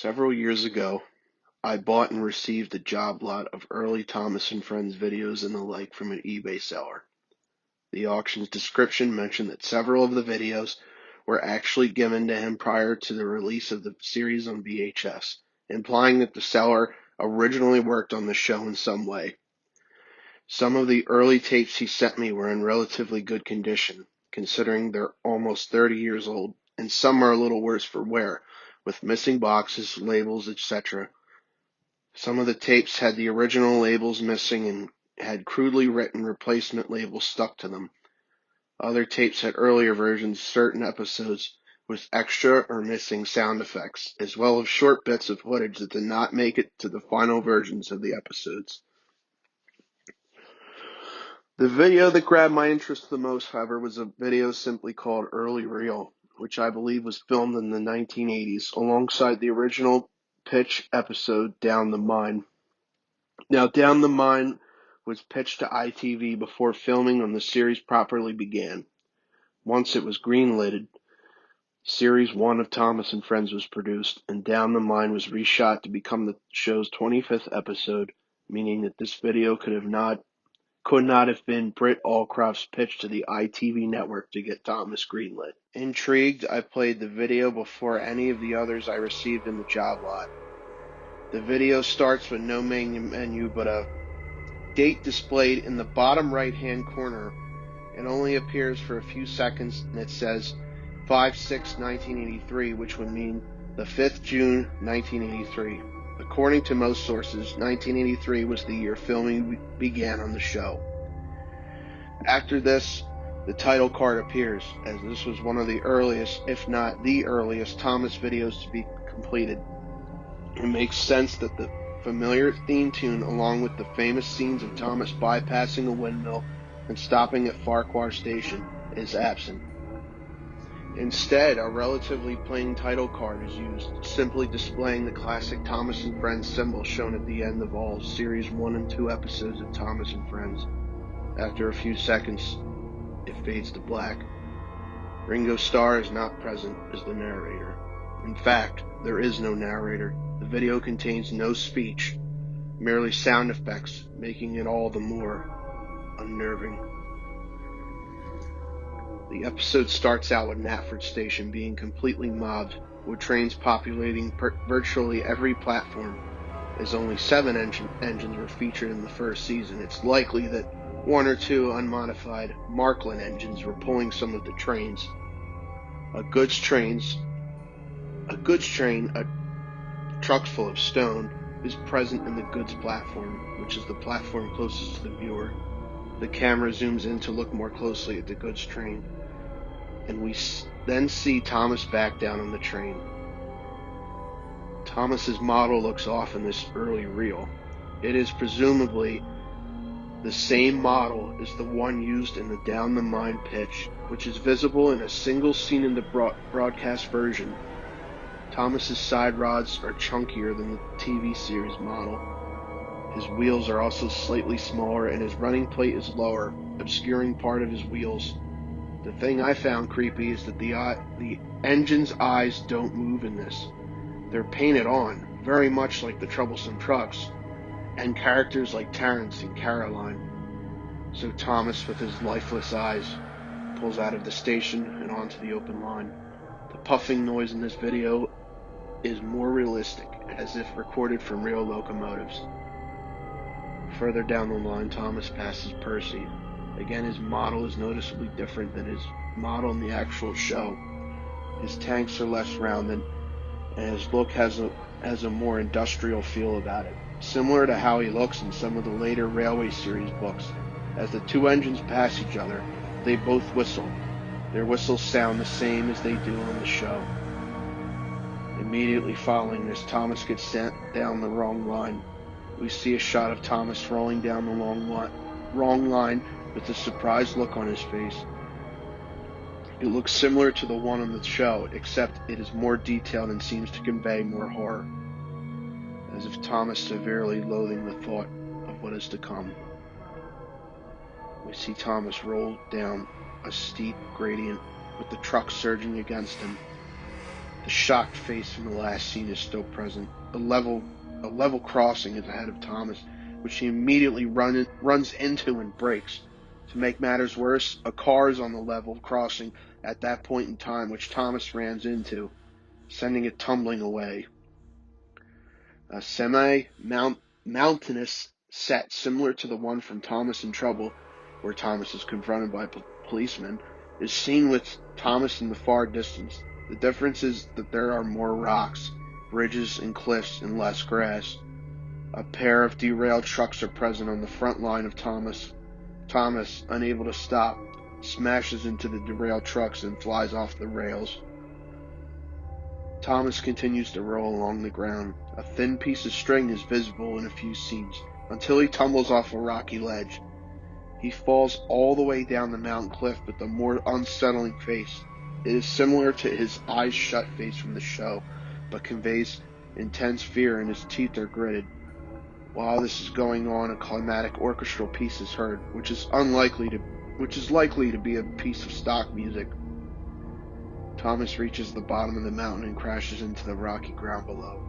Several years ago, I bought and received a job lot of early Thomas and Friends videos and the like from an eBay seller. The auction's description mentioned that several of the videos were actually given to him prior to the release of the series on VHS, implying that the seller originally worked on the show in some way. Some of the early tapes he sent me were in relatively good condition, considering they're almost 30 years old, and some are a little worse for wear, with missing boxes, labels, etc. Some of the tapes had the original labels missing and had crudely written replacement labels stuck to them. Other tapes had earlier versions of certain episodes with extra or missing sound effects, as well as short bits of footage that did not make it to the final versions of the episodes. The video that grabbed my interest the most, however, was a video simply called Early Reel, which I believe was filmed in the 1980s alongside the original pitch episode Down the Mine. Now, Down the Mine was pitched to ITV before filming on the series properly began. Once it was greenlit, Series 1 of Thomas and Friends was produced, and Down the Mine was reshot to become the show's 25th episode, meaning that this video could not have been Britt Allcroft's pitch to the ITV network to get Thomas greenlit. Intrigued, I played the video before any of the others I received in the job lot. The video starts with no main menu but a date displayed in the bottom right-hand corner. It only appears for a few seconds, and it says 5/6/1983, which would mean the 5th June 1983. According to most sources, 1983 was the year filming began on the show. After this, the title card appears, as this was one of the earliest, if not the earliest, Thomas videos to be completed. It makes sense that the familiar theme tune, along with the famous scenes of Thomas bypassing a windmill and stopping at Farquhar Station, is absent. Instead, a relatively plain title card is used, simply displaying the classic Thomas and Friends symbol shown at the end of all Series 1 and 2 episodes of Thomas and Friends. After a few seconds, it fades to black. Ringo Starr is not present as the narrator. In fact, there is no narrator. The video contains no speech, merely sound effects, making it all the more unnerving. The episode starts out with Knapford Station being completely mobbed, with trains populating virtually every platform. As only 7 engines were featured in the first season, it's likely that 1 or 2 unmodified Markland engines were pulling some of the trains. A goods train, trucks full of stone, is present in the goods platform, which is the platform closest to the viewer. The camera zooms in to look more closely at the goods train, and we then see Thomas back down on the train. Thomas's model looks off in this early reel. It is presumably the same model as the one used in the Down the Mine pitch, which is visible in a single scene in the broadcast version. Thomas's side rods are chunkier than the TV series model. His wheels are also slightly smaller, and his running plate is lower, obscuring part of his wheels. The thing I found creepy is that the engine's eyes don't move in this. They're painted on, very much like the Troublesome Trucks, and characters like Terrence and Caroline. So Thomas, with his lifeless eyes, pulls out of the station and onto the open line. The puffing noise in this video is more realistic, as if recorded from real locomotives. Further down the line, Thomas passes Percy. Again, his model is noticeably different than his model in the actual show. His tanks are less rounded, and his look has a more industrial feel about it, similar to how he looks in some of the later Railway series books. As the 2 engines pass each other, they both whistle. Their whistles sound the same as they do on the show. Immediately following this, Thomas gets sent down the wrong line. We see a shot of Thomas rolling down the wrong line with a surprised look on his face. It looks similar to the one on the show, except it is more detailed and seems to convey more horror, as if Thomas severely loathing the thought of what is to come. We see Thomas roll down a steep gradient with the truck surging against him. The shocked face from the last scene is still present. A level crossing is ahead of Thomas, which he immediately runs into and breaks. To make matters worse, a car is on the level crossing at that point in time, which Thomas runs into, sending it tumbling away. A semi-mountainous set similar to the one from Thomas in Trouble, where Thomas is confronted by policemen, is seen with Thomas in the far distance. The difference is that there are more rocks, bridges, and cliffs, and less grass. A pair of derailed trucks are present on the front line of Thomas. Thomas, unable to stop, smashes into the derailed trucks and flies off the rails. Thomas continues to roll along the ground. A thin piece of string is visible in a few scenes, until he tumbles off a rocky ledge. He falls all the way down the mountain cliff with a more unsettling face. It is similar to his eyes shut face from the show, but conveys intense fear, and his teeth are gritted. While this is going on, a climatic orchestral piece is heard, which is likely to be a piece of stock music. Thomas reaches the bottom of the mountain and crashes into the rocky ground below.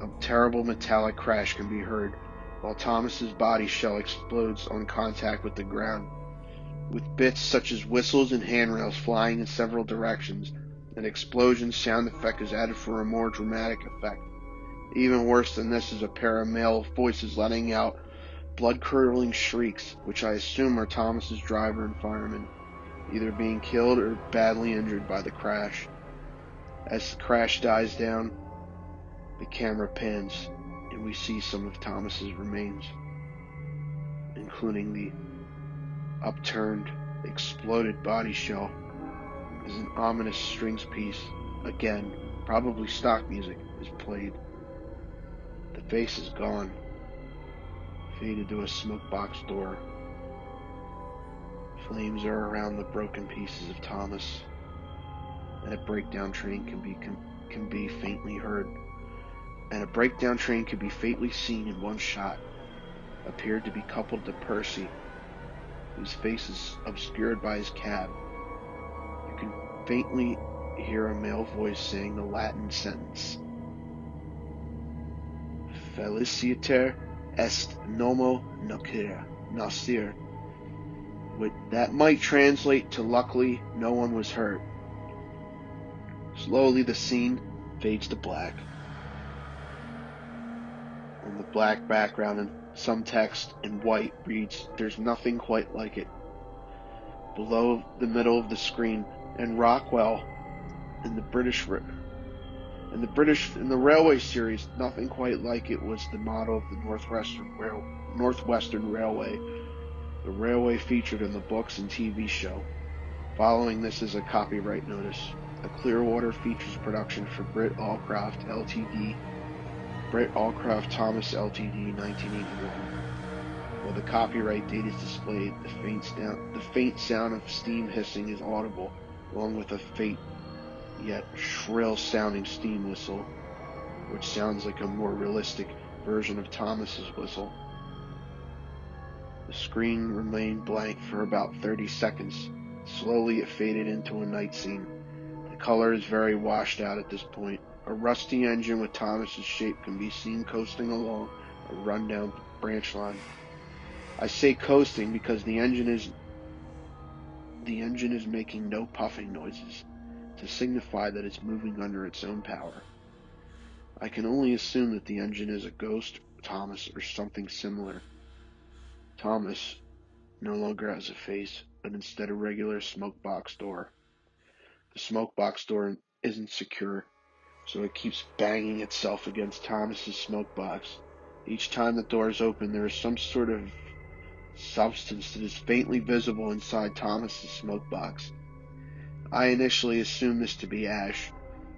A terrible metallic crash can be heard, while Thomas's body shell explodes on contact with the ground. With bits such as whistles and handrails flying in several directions, an explosion sound effect is added for a more dramatic effect. Even worse than this is a pair of male voices letting out blood-curdling shrieks, which I assume are Thomas's driver and fireman, either being killed or badly injured by the crash. As the crash dies down, the camera pans, and we see some of Thomas's remains, including the upturned, exploded body shell, as an ominous strings piece, again, probably stock music, is played. The face is gone, faded to a smoke box door. Flames are around the broken pieces of Thomas. That breakdown train can be faintly heard, and a breakdown train can be faintly seen in one shot. Appeared to be coupled to Percy, whose face is obscured by his cab. You can faintly hear a male voice saying the Latin sentence, "Feliciter est nomo nocere," that might translate to "luckily no one was hurt." Slowly the scene fades to black. On the black background and some text in white reads, "There's nothing quite like it." Below the middle of the screen, and Rockwell in the railway series, "Nothing Quite Like It" was the motto of the Northwestern Railway, the railway featured in the books and TV show. Following this is a copyright notice. A Clearwater Features production for Britt Allcroft Ltd. Britt Allcroft Thomas Ltd. 1981. While the copyright date is displayed, the faint sound of steam hissing is audible, along with a faint yet shrill-sounding steam whistle, which sounds like a more realistic version of Thomas's whistle. The screen remained blank for about 30 seconds. Slowly it faded into a night scene. The color is very washed out at this point. A rusty engine with Thomas's shape can be seen coasting along a rundown branch line. I say coasting because the engine is making no puffing noises, to signify that it's moving under its own power. I can only assume that the engine is a ghost, Thomas, or something similar. Thomas no longer has a face, but instead a regular smoke box door. The smoke box door isn't secure, so it keeps banging itself against Thomas's smoke box. Each time the door is open, there is some sort of substance that is faintly visible inside Thomas's smoke box. I initially assumed this to be ash,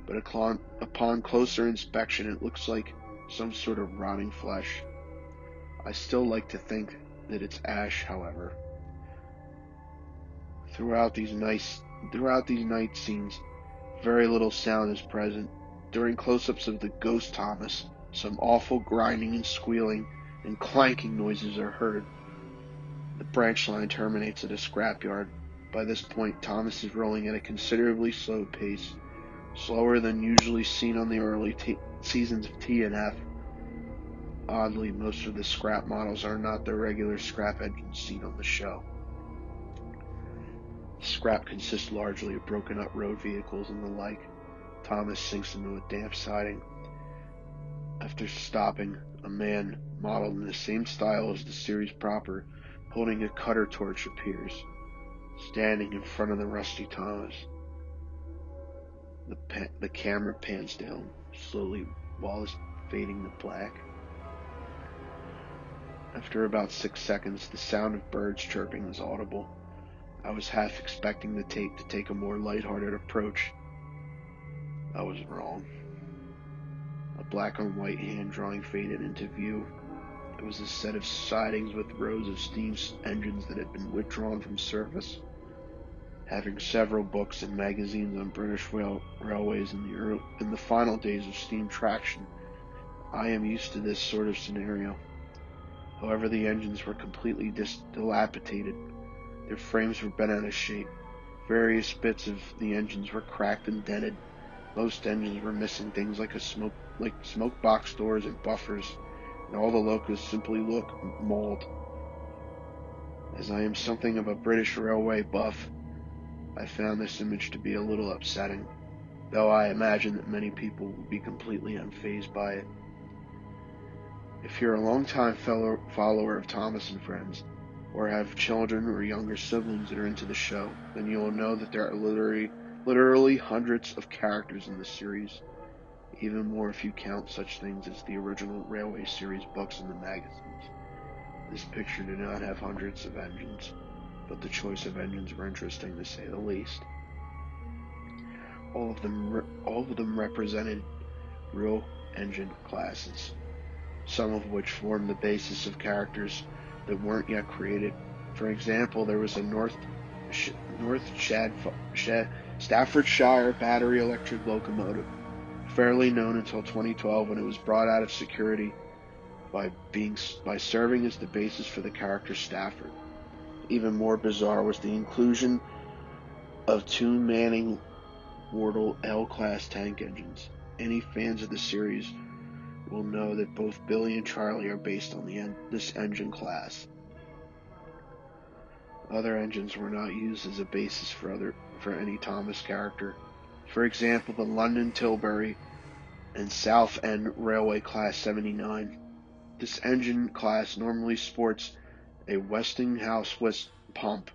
but upon closer inspection it looks like some sort of rotting flesh. I still like to think that it's ash, however. Throughout these night scenes, very little sound is present. During close-ups of the ghost Thomas, some awful grinding and squealing and clanking noises are heard. The branch line terminates at a scrapyard. By this point, Thomas is rolling at a considerably slow pace. slower than usually seen on the early seasons of TNF. Oddly, most of the scrap models are not the regular scrap engines seen on the show. The scrap consists largely of broken up road vehicles and the like. Thomas sinks into a damp siding. After stopping, a man, modeled in the same style as the series proper, holding a cutter torch appears, standing in front of the rusty Thomas. The camera pans down slowly while it's fading to black. After about 6 seconds, the sound of birds chirping is audible. I was half expecting the tape to take a more lighthearted approach. I was wrong. A black on white hand drawing faded into view. It was a set of sidings with rows of steam engines that had been withdrawn from service. Having several books and magazines on British railways in the final days of steam traction, I am used to this sort of scenario. However, the engines were completely dilapidated. Their frames were bent out of shape. Various bits of the engines were cracked and dented. Most engines were missing things like smoke box doors and buffers, and all the locos simply look mauled. As I am something of a British railway buff, I found this image to be a little upsetting, though I imagine that many people would be completely unfazed by it. If you're a long-time follower of Thomas and Friends, or have children or younger siblings that are into the show, then you will know that there are literally hundreds of characters in the series, even more if you count such things as the original Railway series books and the magazines. This picture did not have hundreds of engines, but the choice of engines were interesting to say the least. All of them represented real engine classes, some of which formed the basis of characters that weren't yet created. For example, there was a North Staffordshire battery electric locomotive, fairly known until 2012 when it was brought out of security by serving as the basis for the character Stafford. Even more bizarre was the inclusion of 2 Manning Wardle L-class tank engines. Any fans of the series will know that both Billy and Charlie are based on this engine class. Other engines were not used as a basis for any Thomas character. For example, the London Tilbury and Southend Railway Class 79. This engine class normally sports a Westinghouse pump,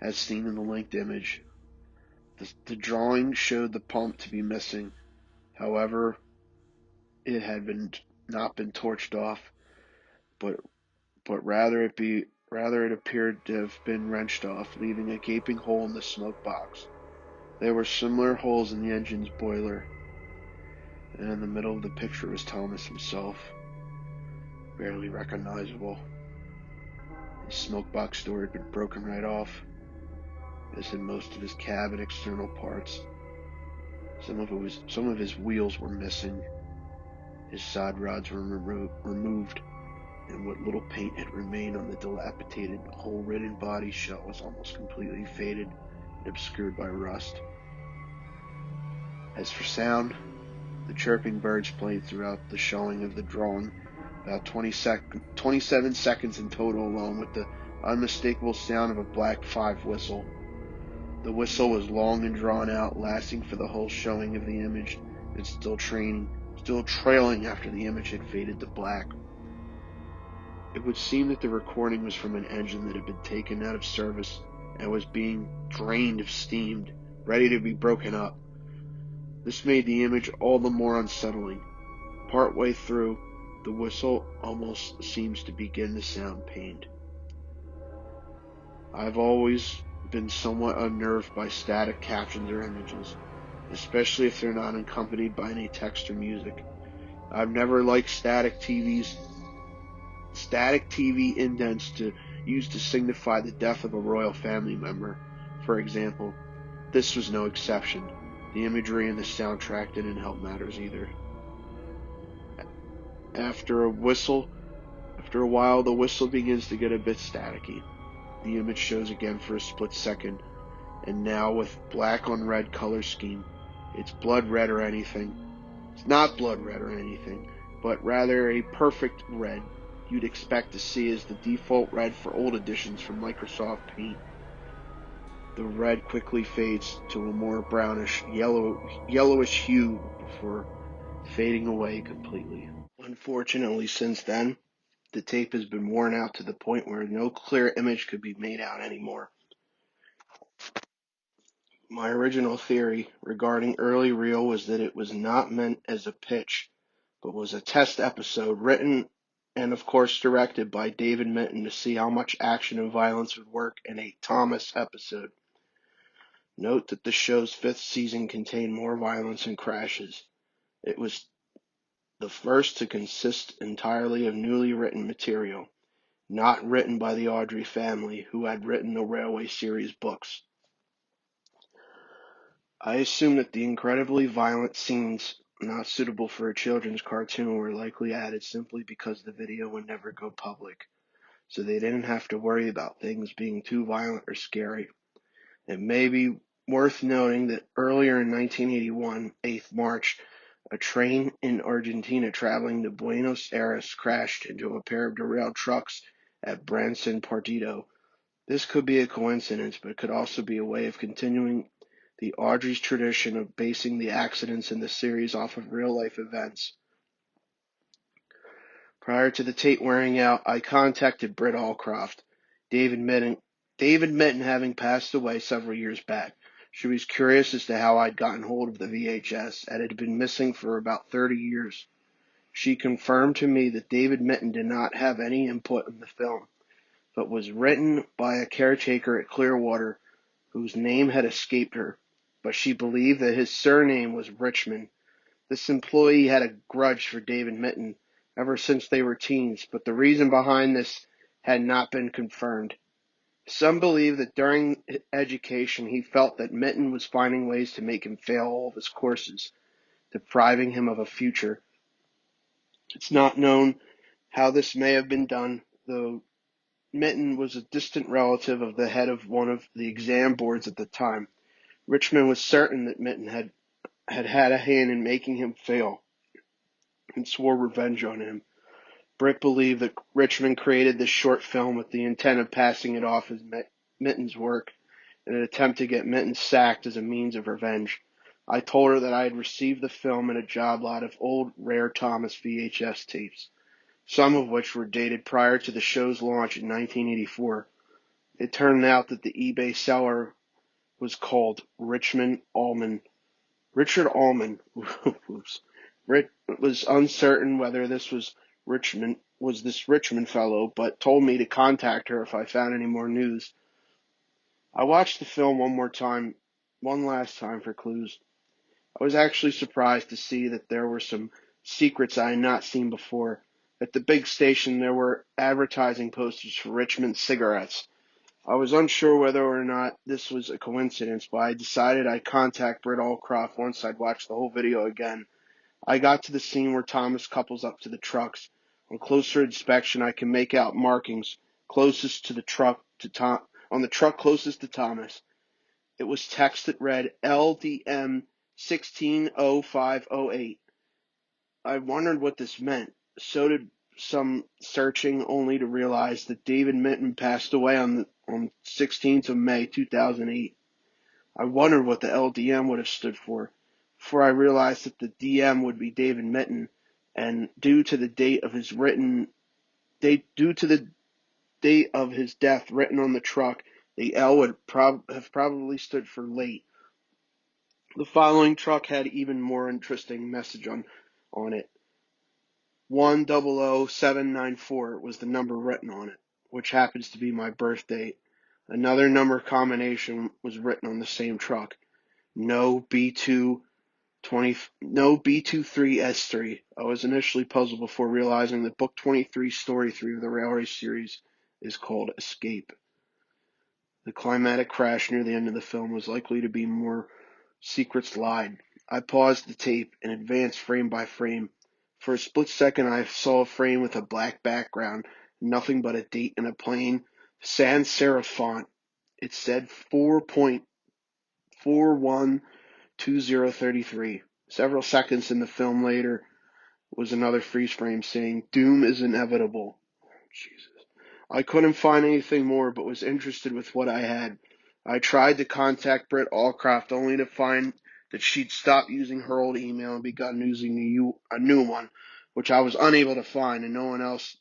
as seen in the linked image. The drawing showed the pump to be missing. However, it had not been torched off, but rather it appeared to have been wrenched off, leaving a gaping hole in the smoke box. There were similar holes in the engine's boiler, and in the middle of the picture was Thomas himself, barely recognizable. His smoke box door had been broken right off, as had most of his cab and external parts. Some of his wheels were missing. His side rods were removed, and what little paint had remained on the dilapidated, hole-ridden body shell was almost completely faded and obscured by rust. As for sound, the chirping birds played throughout the showing of the drawing, about 27 seconds in total, along with the unmistakable sound of a black 5 whistle. The whistle was long and drawn out, lasting for the whole showing of the image, and still trailing after the image had faded to black. It would seem that the recording was from an engine that had been taken out of service and was being drained of steam, ready to be broken up. This made the image all the more unsettling. Partway through, the whistle almost seems to begin to sound pained. I've always been somewhat unnerved by static captions or images, especially if they're not accompanied by any text or music. I've never liked static TV indents used to signify the death of a royal family member, for example. This was no exception. The imagery and the soundtrack didn't help matters either. After a while, the whistle begins to get a bit staticky. The image shows again for a split second, and now with black on red color scheme. it's blood red or anything. It's not blood red or anything, but rather a perfect red you'd expect to see as the default red for old editions from Microsoft Paint. The red quickly fades to a more brownish, yellowish hue before fading away completely. Unfortunately, since then, the tape has been worn out to the point where no clear image could be made out anymore. My original theory regarding early reel was that it was not meant as a pitch, but was a test episode written and of course directed by David Mitton to see how much action and violence would work in a Thomas episode. Note that the show's 5th season contained more violence and crashes. It was the first to consist entirely of newly written material, not written by the Audrey family, who had written the Railway series books. I assume that the incredibly violent scenes not suitable for a children's cartoon were likely added simply because the video would never go public, so they didn't have to worry about things being too violent or scary. It may be worth noting that earlier in 1981, 8th March, a train in Argentina traveling to Buenos Aires crashed into a pair of derailed trucks at Branson Partido. This could be a coincidence, but it could also be a way of continuing the Audrey's tradition of basing the accidents in the series off of real-life events. Prior to the tape wearing out, I contacted Britt Allcroft, David Mitten having passed away several years back. She was curious as to how I'd gotten hold of the VHS, and it had been missing for about 30 years. She confirmed to me that David Mitten did not have any input in the film, but was written by a caretaker at Clearwater whose name had escaped her, but she believed that his surname was Richmond. This employee had a grudge for David Mitten ever since they were teens, but the reason behind this had not been confirmed. Some believe that during education he felt that Mitten was finding ways to make him fail all of his courses, depriving him of a future. It's not known how this may have been done, though Mitten was a distant relative of the head of one of the exam boards at the time. Richmond was certain that Mitten had a hand in making him fail and swore revenge on him. Britt believed that Richmond created this short film with the intent of passing it off as Mitten's work in an attempt to get Mitten sacked as a means of revenge. I told her that I had received the film in a job lot of old rare Thomas VHS tapes, some of which were dated prior to the show's launch in 1984. It turned out that the eBay seller was called Richard Allman. Oops. Rick was uncertain whether this was this Richmond fellow, but told me to contact her if I found any more news. I watched the film one last time for clues. I was actually surprised to see that there were some secrets I had not seen before. At the big station, there were advertising posters for Richmond cigarettes. I was unsure whether or not this was a coincidence, but I decided I'd contact Britt Allcroft once I'd watched the whole video again. I got to the scene where Thomas couples up to the trucks. On closer inspection, I can make out markings closest to the truck on the truck closest to Thomas. It was text that read LDM 160508. I wondered what this meant. So did some searching, only to realize that David Mitten passed away on 16th of May 2008. I wondered what the LDM would have stood for, before I realized that the DM would be David Mitten, and due to the date of his death written on the truck, the L would have probably stood for late. The following truck had even more interesting message on it. 100794 was the number written on it, which happens to be my birth date. Another number combination was written on the same truck. No B23S3. I was initially puzzled before realizing that Book 23, Story 3 of the Railway series is called Escape. The climatic crash near the end of the film was likely to be more secrets lied. I paused the tape and advanced frame by frame. For a split second, I saw a frame with a black background, nothing but a date and a plain sans serif font. It said 4.41 2033. Several seconds in the film later was another freeze frame saying, "Doom is inevitable." Jesus. I couldn't find anything more, but was interested with what I had. I tried to contact Britt Allcroft, only to find that she'd stopped using her old email and begun using a new one, which I was unable to find, and no one else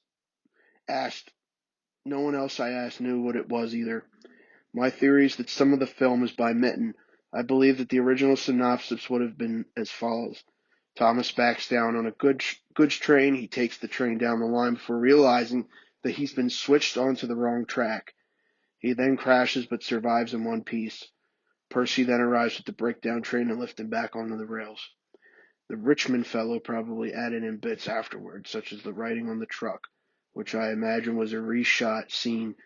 I asked knew what it was either. My theory is that some of the film is by Mitten. I believe that the original synopsis would have been as follows. Thomas backs down on a goods train. He takes the train down the line before realizing that he's been switched onto the wrong track. He then crashes but survives in one piece. Percy then arrives with the breakdown train and lifts him back onto the rails. The Richmond fellow probably added in bits afterwards, such as the writing on the truck, which I imagine was a reshot scene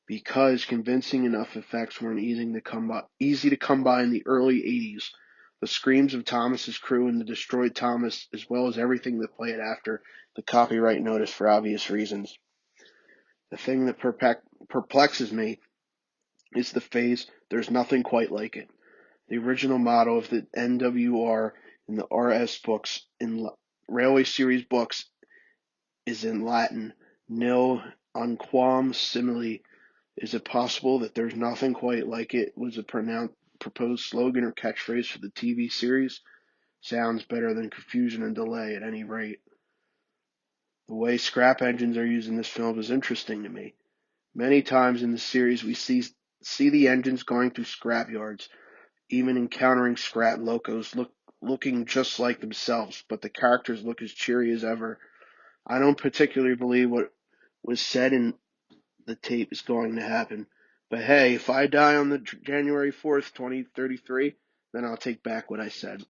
because convincing enough effects weren't easy to come by in the early 80s. The screams of Thomas's crew and the destroyed Thomas, as well as everything that played after the copyright notice for obvious reasons. The thing that perplexes me is the phrase, "there's nothing quite like it." The original motto of the NWR in the RS books, in Railway Series books, is in Latin, nil unquam simile. Is it possible that "there's nothing quite like it" was a proposed slogan or catchphrase for the TV series? Sounds better than confusion and delay at any rate. The way scrap engines are used in this film is interesting to me. Many times in the series we see the engines going through scrap yards, even encountering scrap locos looking just like themselves, but the characters look as cheery as ever. I don't particularly believe what was said in the tape is going to happen. But hey, if I die on the January 4th, 2033, then I'll take back what I said.